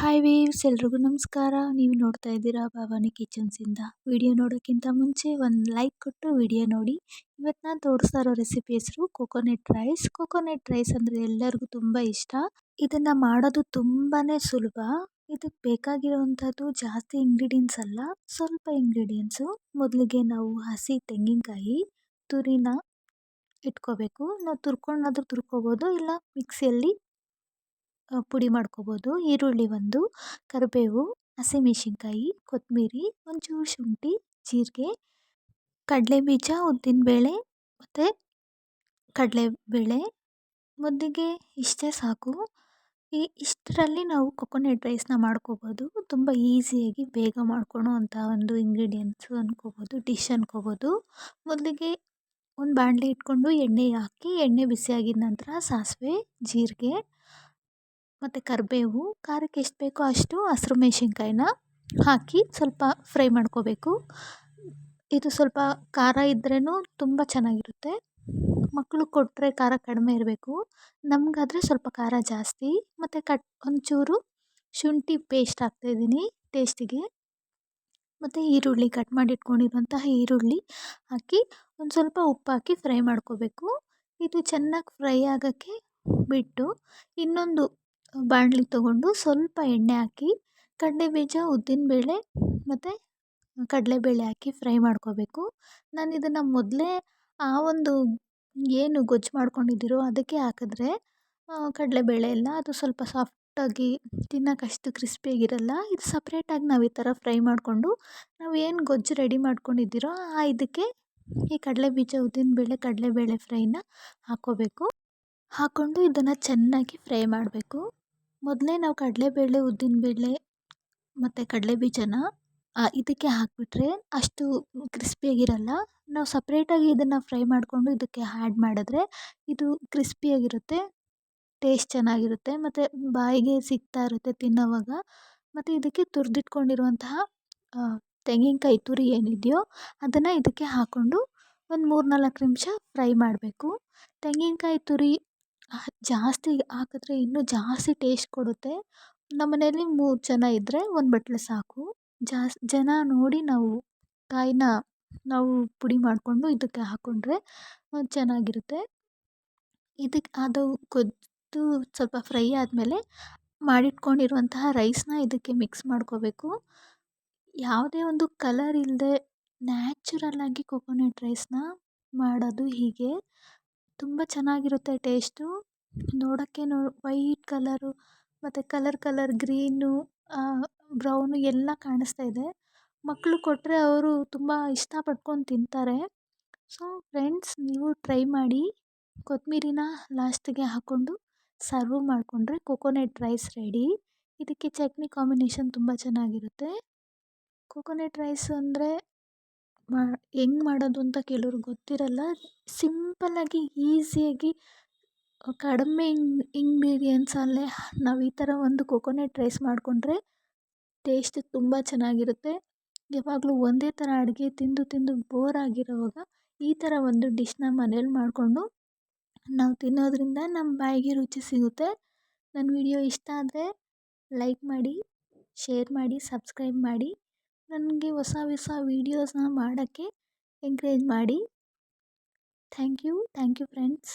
Hi views, ಎಲ್ರಿಗೂ ನಮಸ್ಕಾರ. ನೀವು ನೋಡ್ತಾ ಇದ್ದೀರಾ ಭವಾನಿ ಕಿಚನ್ಸಿಂದ. ವಿಡಿಯೋ ನೋಡೋಕ್ಕಿಂತ ಮುಂಚೆ ಒಂದು ಲೈಕ್ ಕೊಟ್ಟು ವಿಡಿಯೋ ನೋಡಿ. ಇವತ್ತು ನಾನು ತೋರಿಸ್ತಾ ಇರೋ ರೆಸಿಪಿ ಹೆಸರು ಕೋಕೋನಟ್ ರೈಸ್. ಕೋಕೋನಟ್ ರೈಸ್ ಅಂದರೆ ಎಲ್ಲರಿಗೂ ತುಂಬ ಇಷ್ಟ. ಇದನ್ನು ಮಾಡೋದು ತುಂಬಾ ಸುಲಭ. ಇದಕ್ಕೆ ಬೇಕಾಗಿರುವಂಥದ್ದು ಜಾಸ್ತಿ ಇಂಗ್ರೀಡಿಯೆಂಟ್ಸ್ ಅಲ್ಲ, ಸ್ವಲ್ಪ ಇಂಗ್ರೀಡಿಯೆಂಟ್ಸು. ಮೊದಲಿಗೆ ನಾವು ಹಸಿ ತೆಂಗಿನಕಾಯಿ ತುರಿನ ಇಟ್ಕೋಬೇಕು. ನಾವು ತುರ್ಕೊಂಡಾದ್ರೂ ತುರ್ಕೋಬೋದು, ಇಲ್ಲ ಮಿಕ್ಸಿಯಲ್ಲಿ ಪುಡಿ ಮಾಡ್ಕೋಬೋದು. ಈರುಳ್ಳಿ ಒಂದು, ಕರಿಬೇವು, ಹಸಿಮೆಣಸಿನ್ಕಾಯಿ, ಕೊತ್ತಂಬರಿ, ಒಂಚೂರು ಶುಂಠಿ, ಜೀರಿಗೆ, ಕಡಲೆಬೀಜ, ಉದ್ದಿನಬೇಳೆ ಮತ್ತು ಕಡಲೆಬೇಳೆ. ಮೊದಲಿಗೆ ಇಷ್ಟೇ ಸಾಕು. ಇಷ್ಟರಲ್ಲಿ ನಾವು ಕೊಕೊನಟ್ ರೈಸ್ನ ಮಾಡ್ಕೋಬೋದು. ತುಂಬ ಈಸಿಯಾಗಿ ಬೇಗ ಮಾಡ್ಕೊಳೋ ಅಂಥ ಒಂದು ಇಂಗ್ರೀಡಿಯೆಂಟ್ಸು ಅಂದ್ಕೋಬೋದು, ಡಿಶ್ ಅಂದ್ಕೋಬೋದು. ಮೊದಲಿಗೆ ಒಂದು ಬಾಣಲೆ ಇಟ್ಕೊಂಡು ಎಣ್ಣೆ ಹಾಕಿ, ಎಣ್ಣೆ ಬಿಸಿಯಾಗಿದ ನಂತರ ಸಾಸಿವೆ, ಜೀರಿಗೆ ಮತ್ತು ಕರಿಬೇವು, ಖಾರಕ್ಕೆ ಎಷ್ಟು ಬೇಕೋ ಅಷ್ಟು ಹಸಿರು ಮೆಣಸಿನ್ಕಾಯಿನ ಹಾಕಿ ಸ್ವಲ್ಪ ಫ್ರೈ ಮಾಡ್ಕೋಬೇಕು. ಇದು ಸ್ವಲ್ಪ ಖಾರ ಇದ್ರೂ ತುಂಬ ಚೆನ್ನಾಗಿರುತ್ತೆ. ಮಕ್ಕಳು ಕೊಟ್ಟರೆ ಖಾರ ಕಡಿಮೆ ಇರಬೇಕು, ನಮಗಾದರೆ ಸ್ವಲ್ಪ ಖಾರ ಜಾಸ್ತಿ. ಮತ್ತು ಒಂಚೂರು ಶುಂಠಿ ಪೇಸ್ಟ್ ಹಾಕ್ತಾಯಿದ್ದೀನಿ ಟೇಸ್ಟಿಗೆ. ಮತ್ತು ಈರುಳ್ಳಿ ಕಟ್ ಮಾಡಿ ಇಟ್ಕೊಂಡಿರುವಂತಹ ಈರುಳ್ಳಿ ಹಾಕಿ ಒಂದು ಸ್ವಲ್ಪ ಉಪ್ಪು ಹಾಕಿ ಫ್ರೈ ಮಾಡ್ಕೋಬೇಕು. ಇದು ಚೆನ್ನಾಗಿ ಫ್ರೈ ಆಗೋಕ್ಕೆ ಬಿಟ್ಟು ಇನ್ನೊಂದು ಬಾಣಲಿ ತೊಗೊಂಡು ಸ್ವಲ್ಪ ಎಣ್ಣೆ ಹಾಕಿ ಕಡಲೆಬೀಜ, ಉದ್ದಿನಬೇಳೆ ಮತ್ತು ಕಡಲೆಬೇಳೆ ಹಾಕಿ ಫ್ರೈ ಮಾಡ್ಕೋಬೇಕು. ನಾನು ಇದನ್ನು ಮೊದಲೇ ಆ ಒಂದು ಏನು ಗೊಜ್ಜು ಮಾಡ್ಕೊಂಡಿದ್ದೀರೋ ಅದಕ್ಕೆ ಹಾಕಿದ್ರೆ ಕಡಲೆಬೇಳೆ ಎಲ್ಲ ಅದು ಸ್ವಲ್ಪ ಸಾಫ್ಟಾಗಿ ತಿನ್ನೋಕ್ಕಷ್ಟು ಕ್ರಿಸ್ಪಿಯಾಗಿರಲ್ಲ. ಇದು ಸಪ್ರೇಟಾಗಿ ನಾವು ಈ ಥರ ಫ್ರೈ ಮಾಡಿಕೊಂಡು ನಾವು ಏನು ಗೊಜ್ಜು ರೆಡಿ ಮಾಡ್ಕೊಂಡಿದ್ದೀರೋ ಇದಕ್ಕೆ ಈ ಕಡಲೆಬೀಜ, ಉದ್ದಿನಬೇಳೆ, ಕಡಲೆಬೇಳೆ ಫ್ರೈನ ಹಾಕ್ಕೋಬೇಕು. ಹಾಕ್ಕೊಂಡು ಇದನ್ನು ಚೆನ್ನಾಗಿ ಫ್ರೈ ಮಾಡಬೇಕು. ಮೊದಲೇ ನಾವು ಕಡಲೆಬೇಳೆ, ಉದ್ದಿನಬೇಳೆ ಮತ್ತು ಕಡಲೆಬೀಜನ ಇದಕ್ಕೆ ಹಾಕಿಬಿಟ್ರೆ ಅಷ್ಟು ಕ್ರಿಸ್ಪಿಯಾಗಿರಲ್ಲ. ನಾವು ಸಪ್ರೇಟಾಗಿ ಇದನ್ನು ಫ್ರೈ ಮಾಡಿಕೊಂಡು ಇದಕ್ಕೆ ಆ್ಯಡ್ ಮಾಡಿದ್ರೆ ಇದು ಕ್ರಿಸ್ಪಿಯಾಗಿರುತ್ತೆ, ಟೇಸ್ಟ್ ಚೆನ್ನಾಗಿರುತ್ತೆ ಮತ್ತು ಬಾಯಿಗೆ ಸಿಗ್ತಾ ಇರುತ್ತೆ ತಿನ್ನೋವಾಗ. ಮತ್ತು ಇದಕ್ಕೆ ತುರಿದಿಟ್ಕೊಂಡಿರುವಂತಹ ತೆಂಗಿನಕಾಯಿ ತುರಿ ಏನಿದೆಯೋ ಅದನ್ನು ಇದಕ್ಕೆ ಹಾಕ್ಕೊಂಡು ಒಂದು 3-4 ನಿಮಿಷ ಫ್ರೈ ಮಾಡಬೇಕು. ತೆಂಗಿನಕಾಯಿ ತುರಿ ಜಾಸ್ತಿ ಹಾಕಿದ್ರೆ ಇನ್ನೂ ಜಾಸ್ತಿ ಟೇಸ್ಟ್ ಕೊಡುತ್ತೆ. ನಮ್ಮನೇಲಿ 3 ಜನ ಇದ್ದರೆ ಒಂದು ಬಟ್ಲು ಸಾಕು. ಜನ ನೋಡಿ ನಾವು ಕಾಯಿನ ನಾವು ಪುಡಿ ಮಾಡಿಕೊಂಡು ಇದಕ್ಕೆ ಹಾಕ್ಕೊಂಡ್ರೆ ಚೆನ್ನಾಗಿರುತ್ತೆ. ಇದಕ್ಕೆ ಅದು ಗೊಜ್ಜು ಸ್ವಲ್ಪ ಫ್ರೈ ಆದಮೇಲೆ ಮಾಡಿಟ್ಕೊಂಡಿರುವಂತಹ ರೈಸ್ನ ಇದಕ್ಕೆ ಮಿಕ್ಸ್ ಮಾಡ್ಕೋಬೇಕು. ಯಾವುದೇ ಒಂದು ಕಲರ್ ಇಲ್ಲದೆ ನ್ಯಾಚುರಲ್ಲಾಗಿ ಕೊಕೊನಟ್ ರೈಸ್ನ ಮಾಡೋದು ಹೀಗೆ. ತುಂಬ ಚೆನ್ನಾಗಿರುತ್ತೆ ಟೇಸ್ಟು. ನೋಡೋಕ್ಕೆ ವೈಟ್ ಕಲರು ಮತ್ತು ಕಲರ್ ಗ್ರೀನು, ಬ್ರೌನು ಎಲ್ಲ ಕಾಣಿಸ್ತಾ ಇದೆ. ಮಕ್ಕಳು ಕೊಟ್ಟರೆ ಅವರು ತುಂಬ ಇಷ್ಟಪಟ್ಕೊಂಡು ತಿಂತಾರೆ. ಸೊ ಫ್ರೆಂಡ್ಸ್, ನೀವು ಟ್ರೈ ಮಾಡಿ. ಕೊತ್ತಂಬರಿನ ಲಾಸ್ಟಿಗೆ ಹಾಕ್ಕೊಂಡು ಸರ್ವ್ ಮಾಡಿಕೊಂಡ್ರೆ ಕೊಕೊನಟ್ ರೈಸ್ ರೆಡಿ. ಇದಕ್ಕೆ ಚಟ್ನಿ ಕಾಂಬಿನೇಷನ್ ತುಂಬ ಚೆನ್ನಾಗಿರುತ್ತೆ. ಕೊಕೊನಟ್ ರೈಸ್ ಅಂದರೆ ಹೆಂಗೆ ಮಾಡೋದು ಅಂತ ಕೆಲವ್ರಿಗೆ ಗೊತ್ತಿರಲ್ಲ. ಸಿಂಪಲ್ಲಾಗಿ ಈಸಿಯಾಗಿ ಕಡಿಮೆ ಇಂಗ್ರೀಡಿಯೆಂಟ್ಸಲ್ಲೇ ನಾವು ಈ ಥರ ಒಂದು ಕೊಕೊನಟ್ ರೈಸ್ ಮಾಡಿಕೊಂಡ್ರೆ ಟೇಸ್ಟ್ ತುಂಬ ಚೆನ್ನಾಗಿರುತ್ತೆ. ಯಾವಾಗಲೂ ಒಂದೇ ಥರ ಅಡುಗೆ ತಿಂದು ಬೋರ್ ಆಗಿರೋವಾಗ ಈ ಥರ ಒಂದು ಡಿಶ್ನ ಮನೇಲಿ ಮಾಡಿಕೊಂಡು ನಾವು ತಿನ್ನೋದ್ರಿಂದ ನಮ್ಮ ಬಾಯಿಗೆ ರುಚಿ ಸಿಗುತ್ತೆ. ನನ್ನ ವಿಡಿಯೋ ಇಷ್ಟ ಆದರೆ ಲೈಕ್ ಮಾಡಿ, ಶೇರ್ ಮಾಡಿ, ಸಬ್ಸ್ಕ್ರೈಬ್ ಮಾಡಿ. ನನಗೆ ಹೊಸ ವೀಡಿಯೋಸ್ನ ಮಾಡೋಕ್ಕೆ ಎಂಕರೇಜ್ ಮಾಡಿ. Thank you friends.